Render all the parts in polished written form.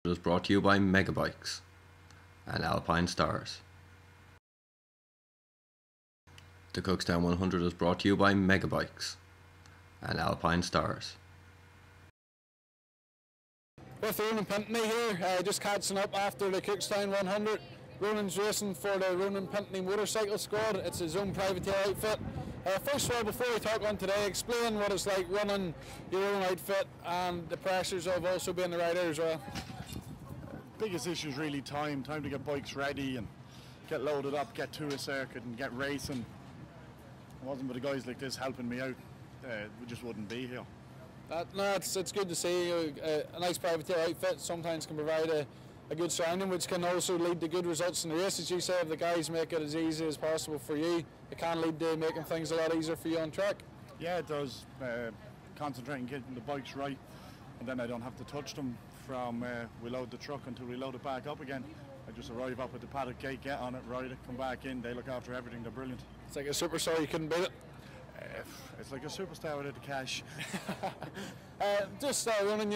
is brought to you by Megabikes and Alpine Stars. The Cookstown 100 is brought to you by Megabikes and Alpine Stars. With Ronan Pentony here, just catching up after the Cookstown 100. Ronan's racing for the Ronan Pentley motorcycle squad. It's his own privateer outfit. First of all, before we talk on today, explain what it's like running your own outfit and the pressures of also being the rider as well. Biggest issue is really time to get bikes ready and get loaded up, get to a circuit and get racing. If it wasn't for the guys like this helping me out, we just wouldn't be here. No, it's good to see. A nice privateer outfit sometimes can provide a good surrounding, which can also lead to good results in the race. As you say, if the guys make it as easy as possible for you, it can lead to making things a lot easier for you on track. Yeah, it does. Concentrating getting the bikes right, and then I don't have to touch them from we load the truck until we load it back up again. I just arrive up at the paddock gate, get on it, ride it, come back in. They look after everything. They're brilliant. It's like a superstar. You couldn't beat it. It's like a superstar without the cash. Ronan,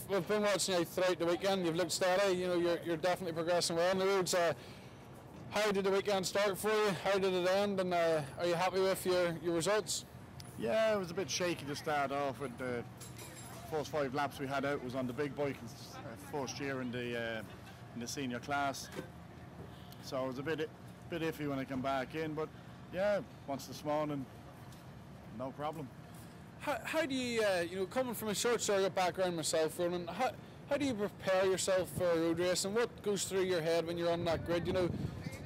we've been watching you throughout the weekend. You've looked steady. You're definitely progressing well on the roads. How did the weekend start for you? How did it end? And are you happy with your results? Yeah, it was a bit shaky to start off with. The first 5 laps we had out was on the big bike, first year in the senior class. So it was a bit iffy when I came back in, but yeah, once this morning, no problem. How do you, coming from a short circuit background myself, Ronan, how do you prepare yourself for road racing? What goes through your head when you're on that grid?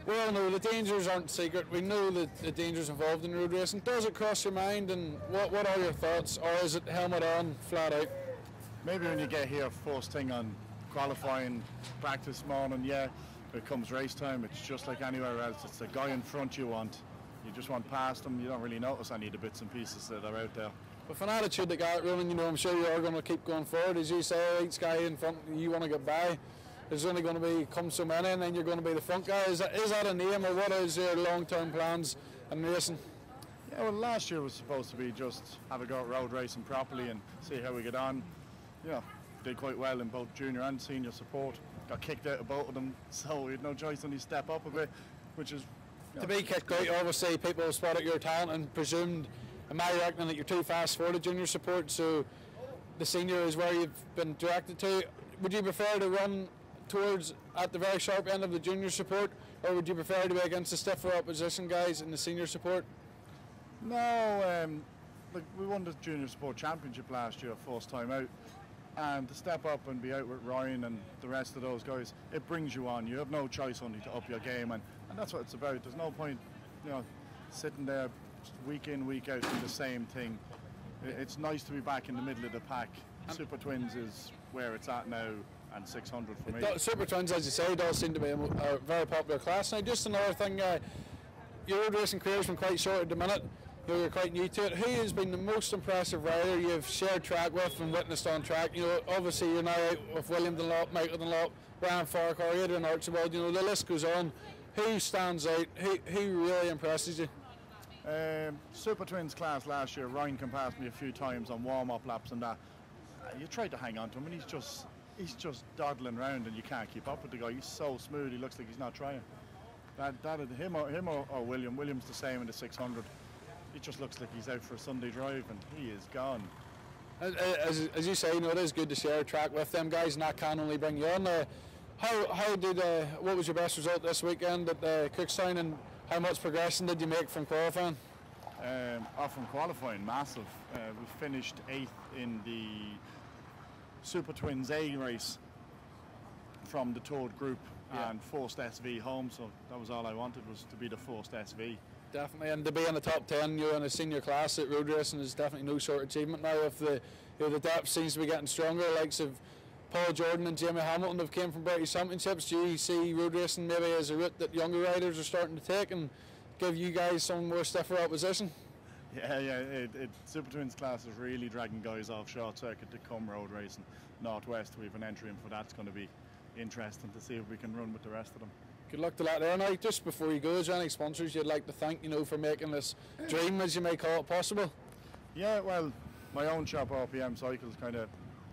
We all know the dangers aren't secret. We know the dangers involved in road racing. Does it cross your mind, and what are your thoughts? Or is it helmet on, flat out? Maybe when you get here first thing on qualifying practice morning, yeah, it comes race time. It's just like anywhere else. It's the guy in front you want. You just want past them. You don't really notice any of the bits and pieces that are out there. With an attitude like that, Ronan, I'm sure you are going to keep going forward. As you say, each guy in front you want to get by. There's only going to come so many, and then you're going to be the front guy. Is that a name, or what is your long-term plans in racing? Yeah, well, last year was supposed to be just have a go at road racing properly and see how we get on. Did quite well in both junior and senior support. Got kicked out of both of them, so we had no choice, only step up a bit, which is... To be kicked out, obviously people spotted your talent and presumed, in my reckoning, that you're too fast for the junior support, so the senior is where you've been directed to. Would you prefer to run towards at the very sharp end of the junior support, or would you prefer to be against the stiffer opposition guys in the senior support? No, we won the junior support championship last year, first time out, and to step up and be out with Ryan and the rest of those guys, it brings you on. You have no choice only to up your game, and that's what it's about. There's no point, sitting there week in, week out doing the same thing. It's nice to be back in the middle of the pack. Super Twins is where it's at now, and 600 for me. Super Twins, as you say, does seem to be a very popular class. Now, just another thing, your road racing career has been quite short at the minute. You're quite new to it. Who has been the most impressive rider you've shared track with and witnessed on track? Obviously you're now out with William Dunlop, Michael Dunlop, Ryan Farquhar, Adrian Archibald. The list goes on. Who stands out? Who really impresses you? Super Twins class last year, Ryan can pass me a few times on warm-up laps and that. You try to hang on to him, and he's just dawdling around, and you can't keep up with the guy. He's so smooth. He looks like he's not trying. Him or William. William's the same in the 600. He just looks like he's out for a Sunday drive, and he is gone. As you say, it is good to share a track with them guys, and that can only bring you on. What was your best result this weekend at Cookstown, and how much progression did you make from qualifying? From qualifying, massive. We finished 8th in the Super Twins A race from the third group, and forced SV home, so that was all I wanted, was to be the first SV. Definitely, and to be in the top 10, you're in a senior class at road racing is definitely no short achievement now. If the depth seems to be getting stronger, the likes of Paul Jordan and Jamie Hamilton have came from British Championships. Do you see road racing maybe as a route that younger riders are starting to take and give you guys some more stiffer opposition? Yeah. Super Twins class is really dragging guys off short circuit to come road racing. Northwest, we have an entry in for that. It's going to be interesting to see if we can run with the rest of them. Good luck to that there. Now, just before you go, is there any sponsors you'd like to thank, for making this dream, as you may call it, possible? Yeah, well, my own shop, RPM Cycles, kind of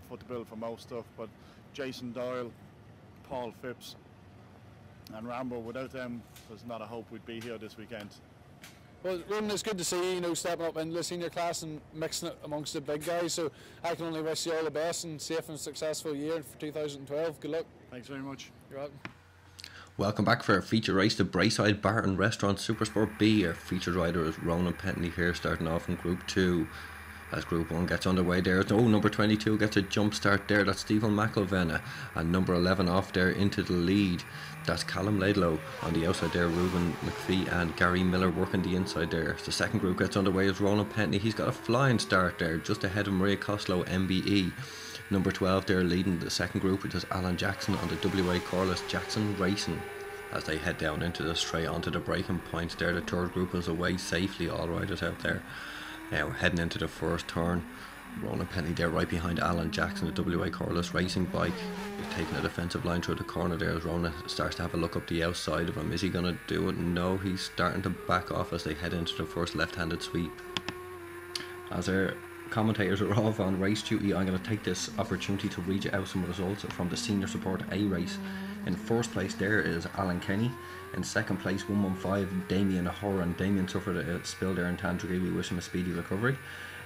foot the bill for most stuff, but Jason Doyle, Paul Phipps and Rambo. Without them, there's not a hope we'd be here this weekend. Well, Ronan, it's good to see you, stepping up into the senior class and mixing it amongst the big guys. So I can only wish you all the best and safe and successful year for 2012. Good luck. Thanks very much. You're welcome. Welcome back for our feature race, the Braeside Bar and Restaurant Supersport B. Our featured rider is Ronan Pentley here, starting off in Group 2. As Group 1 gets underway there, number 22 gets a jump start there, that's Stephen McElvenna, and number 11 off there into the lead, that's Callum Laidlow. On the outside there, Reuben McPhee and Gary Miller working the inside there. The second group gets underway as Ronan Pentony. He's got a flying start there, just ahead of Maria Costello, MBE. Number 12 there leading the second group, which is Alan Jackson on the WA Corliss Jackson Racing. As they head down into the straight onto the breaking points there, the third group is away safely, all riders out there. Now heading into the first turn, Ronan Pentley there right behind Alan Jackson, the WA Corliss Racing bike. He's taking a defensive line through the corner there as Ronan starts to have a look up the outside of him. Is he going to do it? No, he's starting to back off as they head into the first left-handed sweep. As our commentators are off on race duty, I'm going to take this opportunity to read you out some results from the Senior Support A race. In first place there is Alan Kenny. In second place, 115, Damien Horan. Damien suffered a spill there in Tandragee. We wish him a speedy recovery.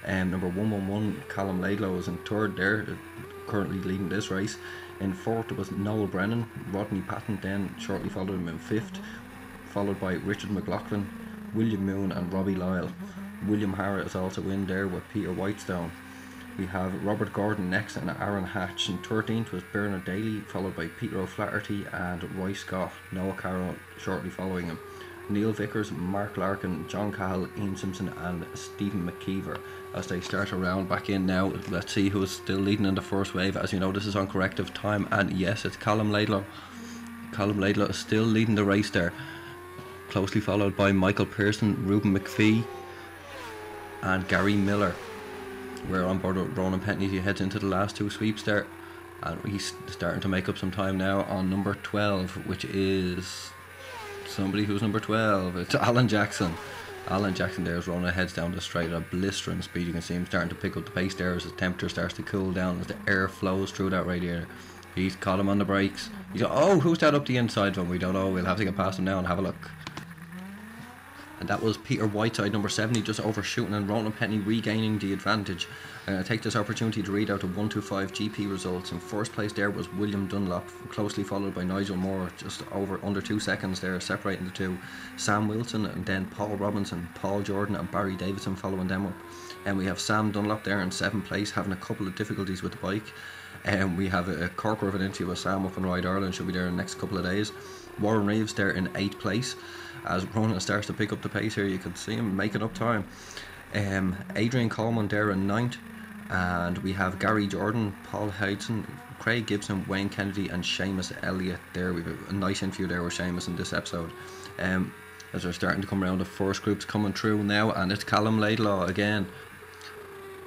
Number 111, Callum Laidlow is in third there, currently leading this race. In fourth was Noel Brennan. Rodney Patton then shortly followed him in fifth, followed by Richard McLaughlin, William Moon and Robbie Lyle. William Harra is also in there with Peter Whitestone. We have Robert Gordon next and Aaron Hatch. In 13th was Bernard Daly, followed by Peter O'Flaherty and Roy Scott. Noah Carroll shortly following him. Neil Vickers, Mark Larkin, John Cahill, Ian Simpson and Stephen McKeever. As they start around back in now, let's see who's still leading in the first wave. As you know, this is on corrective time, and yes, it's Callum Laidlow. Callum Laidlow is still leading the race there, closely followed by Michael Pearson, Reuben McPhee and Gary Miller. We're on board with Ronan Pentony. He heads into the last two sweeps there, and he's starting to make up some time now on number 12, which is somebody who's number 12. It's Alan Jackson. Alan Jackson there as Ronan heads down the straight at a blistering speed. You can see him starting to pick up the pace there as his temperature starts to cool down, as the air flows through that radiator. He's caught him on the brakes. He's like, oh, who's that up the inside of him? We don't know. We'll have to get past him now and have a look. And that was Peter Whiteside, number 70, just overshooting, and Ronan Pentley regaining the advantage. I'm going to take this opportunity to read out the 125 GP results. In first place there was William Dunlop, closely followed by Nigel Moore, just under 2 seconds there, separating the two. Sam Wilson and then Paul Robinson, Paul Jordan and Barry Davidson following them up. And we have Sam Dunlop there in 7th place, having a couple of difficulties with the bike. And we have a Cork Rivet interview with Sam up in Ride Ireland, should be there in the next couple of days. Warren Reeves there in 8th place. As Ronan starts to pick up the pace here, you can see him making up time. Adrian Coleman there in 9th, and we have Gary Jordan, Paul Hudson, Craig Gibson, Wayne Kennedy and Seamus Elliott there. We've a nice interview there with Seamus in this episode. As they're starting to come around, the first group's coming through now, and it's Callum Laidlaw again,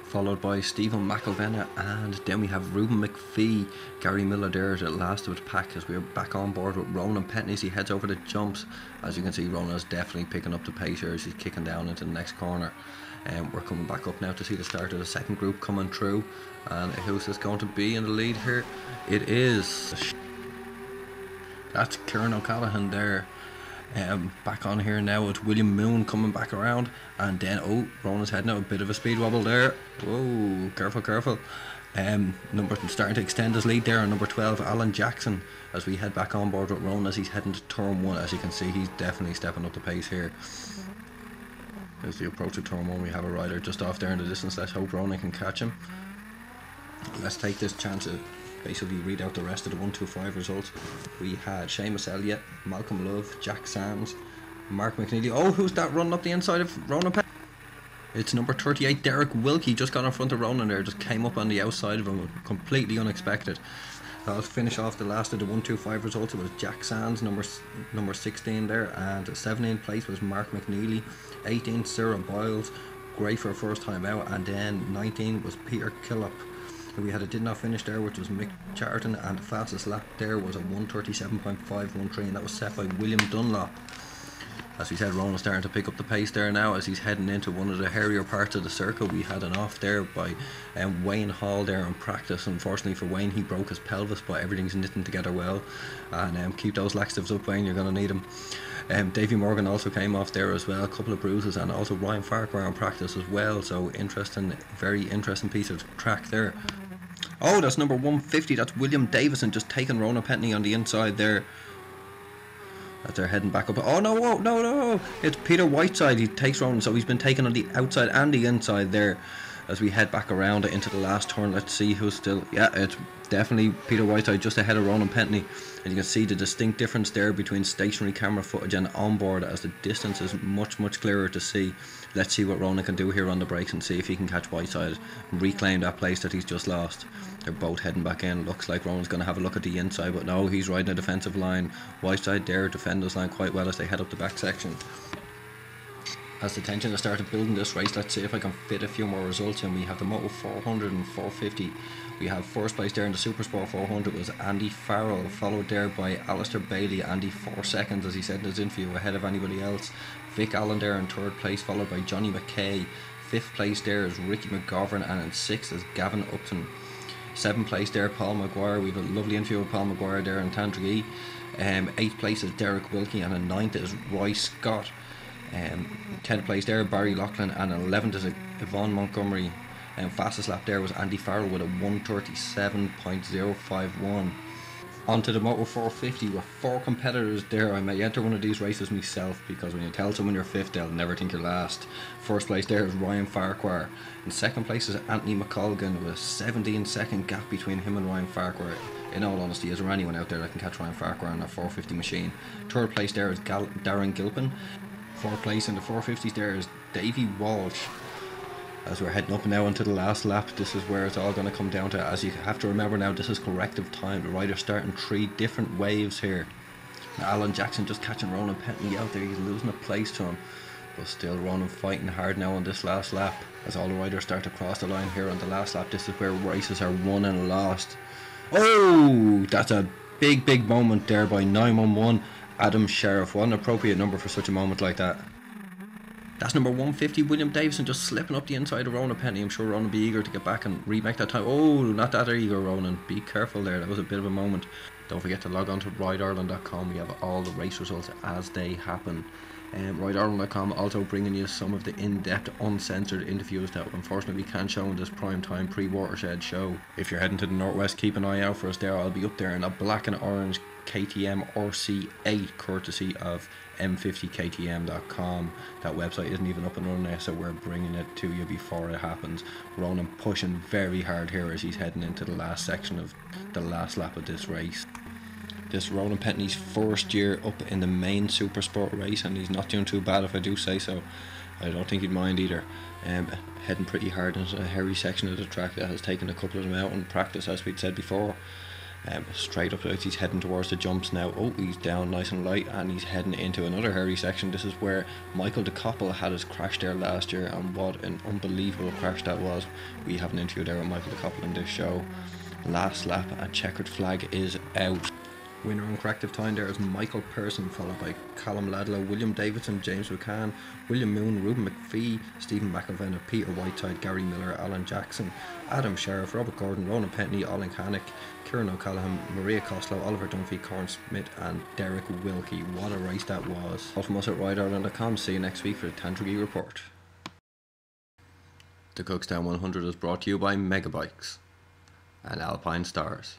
followed by Stephen McElvenna, and then we have Reuben McPhee. Gary Miller there at the last of the pack as we're back on board with Ronan Pentony as he heads over the jumps. As you can see, Ronan is definitely picking up the pace here as he's kicking down into the next corner. And we're coming back up now to see the start of the second group coming through. And who's this going to be in the lead here? It is... that's Kieran O'Callaghan there. Back on here now, it's William Moon coming back around, and then Ronan's heading out, a bit of a speed wobble there. Whoa, careful. Starting to extend his lead there on number 12, Alan Jackson, as we head back on board with Ronan as he's heading to turn 1. As you can see, he's definitely stepping up the pace here. As the approach of turn 1, we have a rider just off there in the distance. Let's hope Ronan can catch him. Let's take this chance to basically read out the rest of the 125 results. We had Seamus Elliott, Malcolm Love, Jack Sands, Mark McNeely. Oh, who's that running up the inside of Ronan Pentley? It's number 38, Derek Wilkie, just got in front of Ronan there, just came up on the outside of him, completely unexpected. I'll finish off the last of the 125 results. It was Jack Sands, number 16 there, and 17th place was Mark McNeely, 18th Sarah Biles, great for a first time out, and then 19 was Peter Killop. We had a did not finish there, which was Mick Charlton, and the fastest lap there was a 1:37.513, and that was set by William Dunlop. As we said, Ronan's starting to pick up the pace there now as he's heading into one of the hairier parts of the circle. We had an off there by Wayne Hall there in practice. Unfortunately for Wayne, he broke his pelvis, but everything's knitting together well. And keep those laxatives up, Wayne, you're going to need them. Davy Morgan also came off there as well, a couple of bruises, and also Ryan Farquhar in practice as well. So interesting, very interesting piece of track there. Oh, that's number 150, that's William Davison just taking Ronan Pentony on the inside there. As they're heading back up. Oh no, whoa, no, it's Peter Whiteside. He takes Ronan, so he's been taken on the outside and the inside there. As we head back around into the last turn, let's see who's still. Yeah, it's definitely Peter Whiteside just ahead of Ronan Pentony. And you can see the distinct difference there between stationary camera footage and onboard, as the distance is much clearer to see. Let's see what Ronan can do here on the brakes and see if he can catch Whiteside and reclaim that place that he's just lost. They're both heading back in. Looks like Ronan's going to have a look at the inside, but no, he's riding a defensive line. Whiteside there defend this line quite well as they head up the back section. As the tension has started building this race, let's see if I can fit a few more results in. We have the Moto 400 and 450. We have first place there in the Supersport 400 was Andy Farrell, followed there by Alistair Bailey. Andy 4 seconds, as he said in his interview, ahead of anybody else. Vic Allen there in third place, followed by Johnny McKay. Fifth place there is Ricky McGovern, and in sixth is Gavin Upton. Seventh place there, Paul Maguire. We have a lovely interview with Paul Maguire there in Tandragee. Eighth place is Derek Wilkie, and in ninth is Roy Scott. 10th place there, Barry Loughlin, and 11th is Yvonne Montgomery. Fastest lap there was Andy Farrell with a 1:37.051. Onto the Moto 450 with 4 competitors there. I may enter one of these races myself, because when you tell someone you're fifth, they'll never think you're last. First place there is Ryan Farquhar. In second place is Anthony McColgan with a 17-second gap between him and Ryan Farquhar. In all honesty, is there anyone out there that can catch Ryan Farquhar on a 450 machine? Third place there is Darren Gilpin. Fourth place in the 450s there is Davey Walsh. As we're heading up now into the last lap, this is where it's all going to come down to. As you have to remember now, this is corrective time. The rider's starting 3 different waves here. Now, Alan Jackson just catching Ronan Pentley out there. He's losing a place to him. But still, Ronan fighting hard now on this last lap. As all the riders start to cross the line here on the last lap, this is where races are won and lost. Oh, that's a big moment there by 911 Adam Sheriff. What an appropriate number for such a moment like that. That's number 150, William Davison, just slipping up the inside of Ronan Pentley. I'm sure Ronan will be eager to get back and remake that time. Oh, not that eager, Ronan. Be careful there. That was a bit of a moment. Don't forget to log on to RideIreland.com. We have all the race results as they happen. RideIreland.com also bringing you some of the in-depth, uncensored interviews that unfortunately we can't show in this primetime pre-watershed show. If you're heading to the northwest, keep an eye out for us there. I'll be up there in a black and orange KTM RC8, courtesy of m50ktm.com. That website isn't even up and running there, so we're bringing it to you before it happens. Ronan pushing very hard here as he's heading into the last section of the last lap of this race. This Ronan Pentony's first year up in the main Supersport race, and he's not doing too bad if I do say so. I don't think he'd mind either. Heading pretty hard into a hairy section of the track that has taken a couple of them out in practice, as we'd said before. Straight up, he's heading towards the jumps now. Oh, he's down nice and light, and he's heading into another hairy section. This is where Michael de Koppel had his crash there last year, and what an unbelievable crash that was. We have an interview there with Michael de Koppel in this show. Last lap, a checkered flag is out. Winner on corrective time there is Michael Pearson, followed by Callum Ladlow, William Davidson, James McCann, William Moon, Ruben McPhee, Stephen McIlvenna, Peter Whiteside, Gary Miller, Alan Jackson, Adam Sheriff, Robert Gordon, Ronan Pentony, Olin Hannock, Kieran O'Callaghan, Maria Costello, Oliver Dunphy, Corin Smith and Derek Wilkie. What a race that was. All from us at RideIreland.com. See you next week for the Tandragee Report. The Cookstown 100 is brought to you by Megabikes and Alpine Stars.